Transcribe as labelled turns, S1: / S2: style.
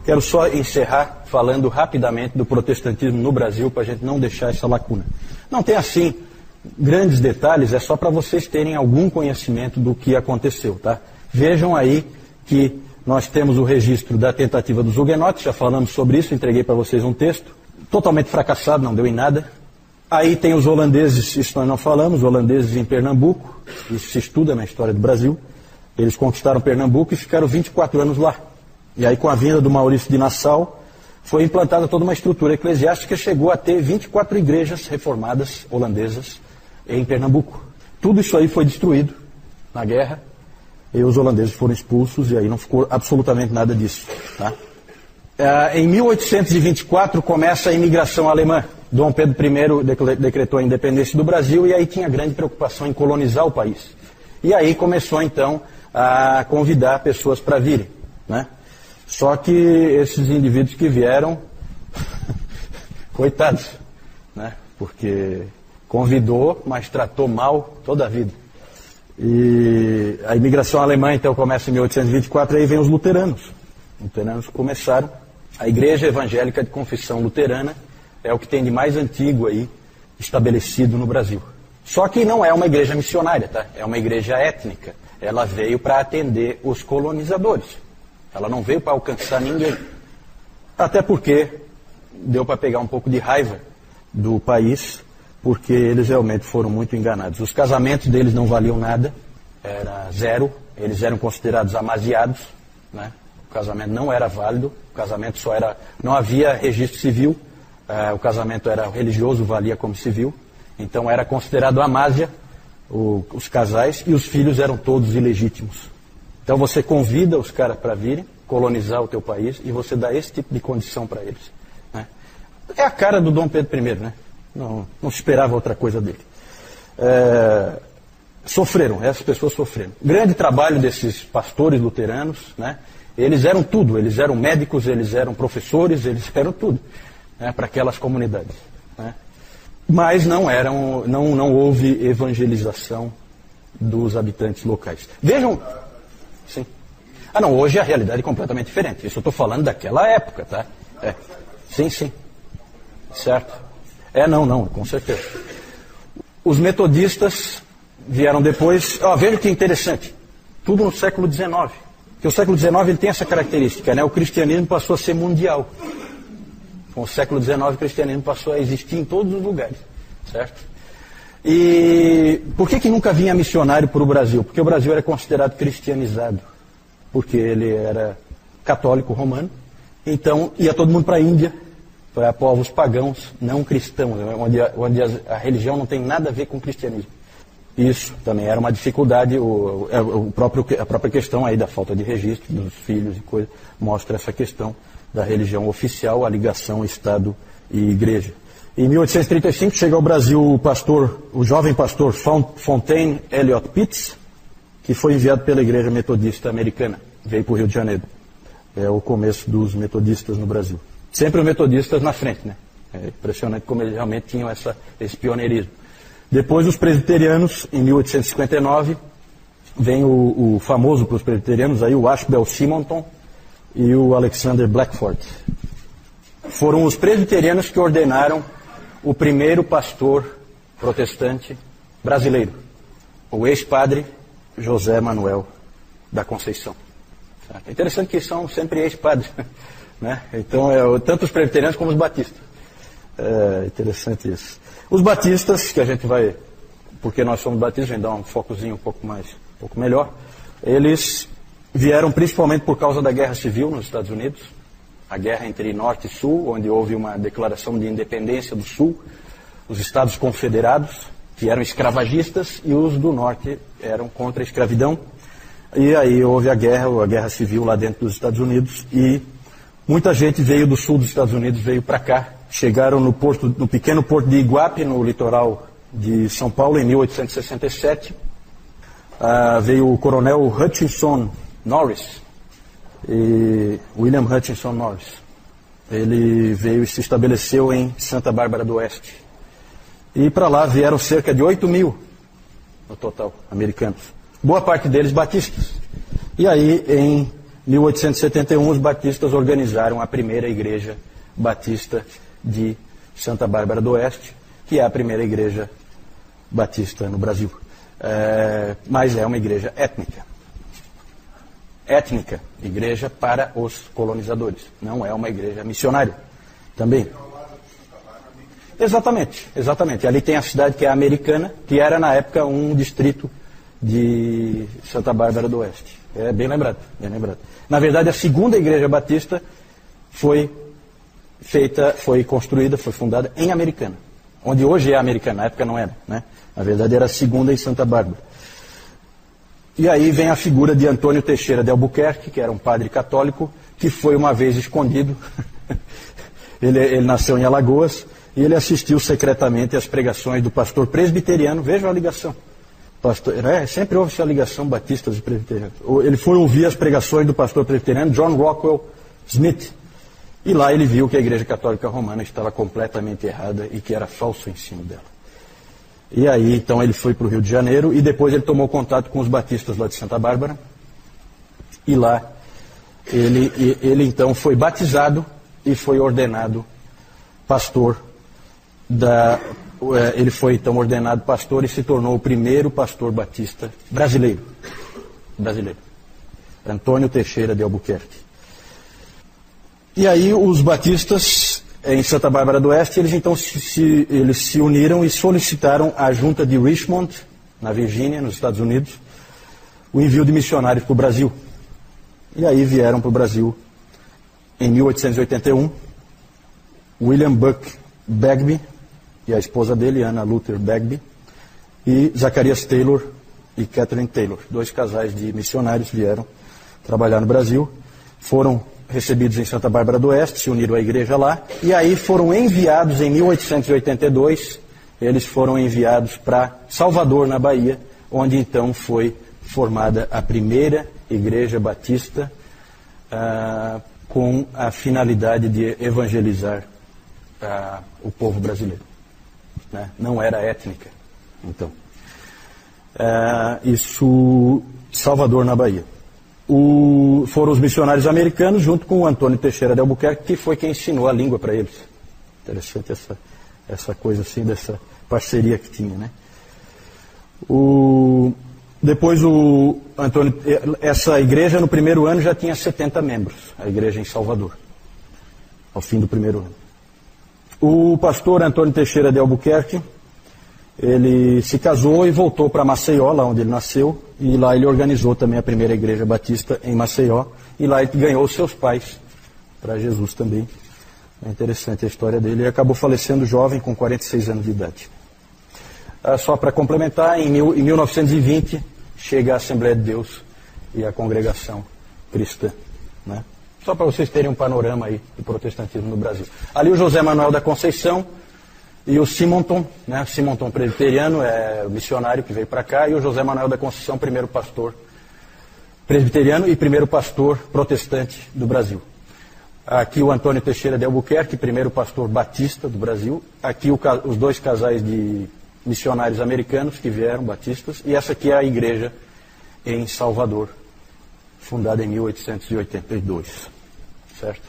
S1: Quero só encerrar falando rapidamente do protestantismo no Brasil, para a gente não deixar essa lacuna. Não tem assim grandes detalhes, é só para vocês terem algum conhecimento do que aconteceu, tá? Vejam aí que nós temos o registro da tentativa dos huguenotes, já falamos sobre isso, entreguei para vocês um texto, totalmente fracassado, não deu em nada. Aí tem os holandeses, isso nós não falamos, holandeses em Pernambuco, isso se estuda na história do Brasil. Eles conquistaram Pernambuco e ficaram 24 anos lá. E aí, com a vinda do Maurício de Nassau, foi implantada toda uma estrutura eclesiástica, chegou a ter 24 igrejas reformadas holandesas em Pernambuco. Tudo isso aí foi destruído na guerra, e os holandeses foram expulsos, e aí não ficou absolutamente nada disso. Tá? Em 1824 começa a imigração alemã. Dom Pedro I decretou a independência do Brasil, e aí tinha grande preocupação em colonizar o país. E aí começou então a convidar pessoas para virem, né? Só que esses indivíduos que vieram, coitados, né? Porque convidou, mas tratou mal toda a vida. E a imigração alemã então começa em 1824, e aí vem os luteranos. Os luteranos começaram. A Igreja Evangélica de Confissão Luterana é o que tem de mais antigo aí estabelecido no Brasil. Só que não é uma igreja missionária, tá? É uma igreja étnica. Ela veio para atender os colonizadores. Ela não veio para alcançar ninguém. Até porque deu para pegar um pouco de raiva do país, porque eles realmente foram muito enganados. Os casamentos deles não valiam nada, era zero, eles eram considerados amaziados, né? O casamento não era válido, o casamento só era... Não havia registro civil, o casamento era religioso, valia como civil, então era considerado amásia os casais, e os filhos eram todos ilegítimos. Então você convida os caras para virem colonizar o teu país e você dá esse tipo de condição para eles, né? É a cara do Dom Pedro I, né? Não se esperava outra coisa dele. Sofreram, essas pessoas sofreram. Grande trabalho desses pastores luteranos, né? Eles eram tudo, eles eram médicos, eles eram professores, eles eram tudo, né, para aquelas comunidades, né? Mas não houve evangelização dos habitantes locais. Vejam... Sim. Não, hoje a realidade é completamente diferente. Isso eu estou falando daquela época, tá? Sim. Certo. Não, com certeza. Os metodistas vieram depois... veja que interessante. Tudo no século XIX. Porque o século XIX ele tem essa característica, né? O cristianismo passou a ser mundial. Com o século XIX o cristianismo passou a existir em todos os lugares. Certo? E por que nunca vinha missionário para o Brasil? Porque o Brasil era considerado cristianizado. Porque ele era católico romano. Então ia todo mundo para a Índia, para povos pagãos, não cristãos, onde a religião não tem nada a ver com o cristianismo. Isso também era uma dificuldade, a própria questão aí da falta de registro dos filhos e coisa, mostra essa questão da religião oficial, a ligação Estado e Igreja. Em 1835 chega ao Brasil o jovem pastor Fontaine Elliott Pitts, que foi enviado pela Igreja Metodista Americana, veio para o Rio de Janeiro. É o começo dos metodistas no Brasil. Sempre os metodistas na frente, né? É impressionante como eles realmente tinham esse pioneirismo. Depois os presbiterianos, em 1859, vem o famoso para os presbiterianos, aí, o Ashbel Simonton e o Alexander Blackford. Foram os presbiterianos que ordenaram o primeiro pastor protestante brasileiro, o ex-padre José Manuel da Conceição. É interessante que são sempre ex-padres, né? Então, tanto os presbiterianos como os batistas. É interessante isso. Os batistas, que a gente vai, porque nós somos batistas, a gente dá um focozinho um pouco melhor, eles vieram principalmente por causa da Guerra Civil nos Estados Unidos, a guerra entre Norte e Sul, onde houve uma declaração de independência do Sul, os Estados Confederados, que eram escravagistas, e os do Norte eram contra a escravidão. E aí houve a guerra civil lá dentro dos Estados Unidos, e muita gente veio do sul dos Estados Unidos, veio para cá. Chegaram no pequeno porto de Iguape, no litoral de São Paulo, em 1867. Veio o coronel Hutchinson Norris, William Hutchinson Norris. Ele veio e se estabeleceu em Santa Bárbara do Oeste. E para lá vieram cerca de 8.000 no total, americanos. Boa parte deles batistas. E aí, em 1871, os batistas organizaram a primeira igreja batista de Santa Bárbara do Oeste, que é a primeira igreja batista no Brasil. Mas é uma igreja étnica. Étnica, igreja para os colonizadores. Não é uma igreja missionária. Também. Exatamente, exatamente. Ali tem a cidade que é Americana, que era na época um distrito de Santa Bárbara do Oeste. É bem lembrado, bem lembrado. Na verdade, a segunda igreja batista foi construída, foi fundada em Americana, onde hoje é Americana, na época não era, né? Na verdade era a segunda em Santa Bárbara. E aí vem a figura de Antônio Teixeira de Albuquerque, que era um padre católico, que foi uma vez escondido. Ele nasceu em Alagoas e ele assistiu secretamente às pregações do pastor presbiteriano. Vejam a ligação. Sempre houve essa ligação batistas e presbiterianos. Ele foi ouvir as pregações do pastor presbiteriano John Rockwell Smith. E lá ele viu que a Igreja Católica Romana estava completamente errada e que era falso o ensino dela. E aí, então, ele foi para o Rio de Janeiro e depois ele tomou contato com os batistas lá de Santa Bárbara. E lá, ele então foi batizado e foi ordenado pastor ele foi então ordenado pastor e se tornou o primeiro pastor batista brasileiro. Antônio Teixeira de Albuquerque. E aí os batistas em Santa Bárbara do Oeste, eles então eles se uniram e solicitaram à junta de Richmond, na Virgínia, nos Estados Unidos, o envio de missionários para o Brasil. E aí vieram para o Brasil em 1881 William Buck Bagby e a esposa dele, Anna Luther Bagby, e Zacarias Taylor e Catherine Taylor. 2 casais de missionários vieram trabalhar no Brasil, foram recebidos em Santa Bárbara do Oeste, se uniram à igreja lá, e aí foram enviados em 1882, eles foram enviados para Salvador, na Bahia, onde então foi formada a primeira igreja batista com a finalidade de evangelizar o povo brasileiro. Né? Não era étnica, então. Isso, Salvador, na Bahia. Foram os missionários americanos, junto com o Antônio Teixeira de Albuquerque, que foi quem ensinou a língua para eles. Interessante essa coisa assim, dessa parceria que tinha, né? Depois essa igreja no primeiro ano já tinha 70 membros, a igreja em Salvador, ao fim do primeiro ano. O pastor Antônio Teixeira de Albuquerque, ele se casou e voltou para Maceió, lá onde ele nasceu, e lá ele organizou também a primeira igreja batista em Maceió, e lá ele ganhou seus pais para Jesus também. É interessante a história dele. Ele acabou falecendo jovem, com 46 anos de idade. Só para complementar, em 1920, chega a Assembleia de Deus e a Congregação Cristã, né? Só para vocês terem um panorama aí do protestantismo no Brasil. Ali o José Manuel da Conceição e o Simonton, né? Simonton presbiteriano, é o missionário que veio para cá, e o José Manuel da Conceição, primeiro pastor presbiteriano e primeiro pastor protestante do Brasil. Aqui o Antônio Teixeira de Albuquerque, primeiro pastor batista do Brasil. Aqui os 2 casais de missionários americanos que vieram, batistas. E essa aqui é a igreja em Salvador, fundada em 1882. Certo?